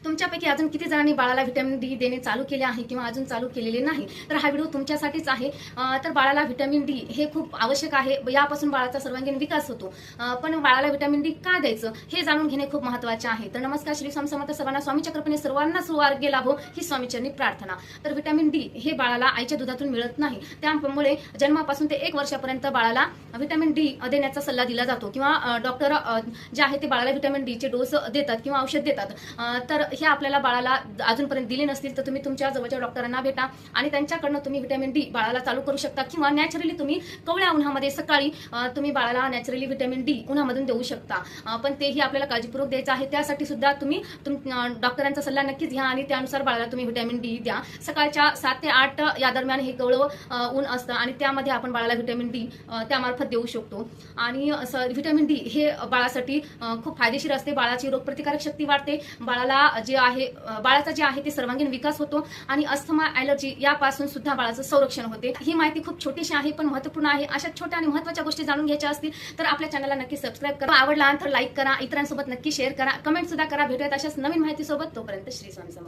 तुमच्यापैकी अजून किती जणांनी बाळाला व्हिटॅमिन डी देणे चालू केले आहे किंवा अजून चालू केलेले नाही, तर हा व्हिडिओ तुमच्यासाठीच आहे. तर बाळाला व्हिटॅमिन डी हे खूप आवश्यक आहे. यापासून बाळाचा सर्वांगीण विकास होतो. पण बाळाला व्हिटॅमिन डी का द्यायचं हे जाणून घेणे खूप महत्त्वाचे आहे. तर नमस्कार, श्री स्वामी समर्थ. सर्वांना स्वामीच्या कृपेने सर्वांना सुआरोग्य लाभो ही स्वामीचरणी प्रार्थना. तर व्हिटॅमिन डी हे बाळाला आईच्या दुधातून मिळत नाही, त्यामुळे जन्मापासून ते 1 वर्षापर्यंत बाळाला व्हिटॅमिन डी देण्याचा सल्ला दिला जातो किंवा डॉक्टर जे आहे ते बाळाला व्हिटॅमिन डी चे डोस देतात किंवा औषध देतात. तर हे आपल्याला बाळाला अजूनपर्यंत दिले नसतील तर तुम्ही तुमच्या जवळच्या डॉक्टरांना भेटा आणि त्यांच्याकडनं तुम्ही व्हिटॅमिन डी बाळाला चालू करू शकता किंवा नॅचरली तुम्ही कवळ्या उन्हामध्ये सकाळी तुम्ही बाळाला नॅचरली व्हिटॅमिन डी उन्हामधून देऊ शकता. पण तेही आपल्याला काळजीपूर्वक द्यायचं आहे. त्यासाठी सुद्धा तुम्ही डॉक्टरांचा सल्ला नक्कीच घ्या आणि त्यानुसार बाळाला तुम्ही व्हिटॅमिन डी द्या. सकाळच्या 7 ते 8 या दरम्यान हे कवळं ऊन असतं आणि त्यामध्ये आपण बाळाला व्हिटॅमिन डी त्यामार्फत देऊ शकतो. आणि व्हिटॅमिन डी हे बाळासाठी खूप फायदेशीर असते. बाळाची रोगप्रतिकारक शक्ती वाढते. बाळाचा जे आहे ते सर्वांगीण विकास होतो आणि अस्थमा, ॲलर्जी यापासून सुद्धा बाळाचं संरक्षण होते. ही माहिती खूप छोटीशी आहे पण महत्त्वपूर्ण आहे. अशा छोट्या आणि महत्त्वाच्या गोष्टी जाणून घ्यायच्या असतील तर आपल्या चॅनलला नक्की सबस्क्राईब करा. आवडला तर लाईक करा, इतरांसोबत नक्की शेअर करा, कमेंट सुद्धा करा. भेटूयात अशाच नवीन माहितीसोबत. तोपर्यंत श्री स्वामी समर्थ.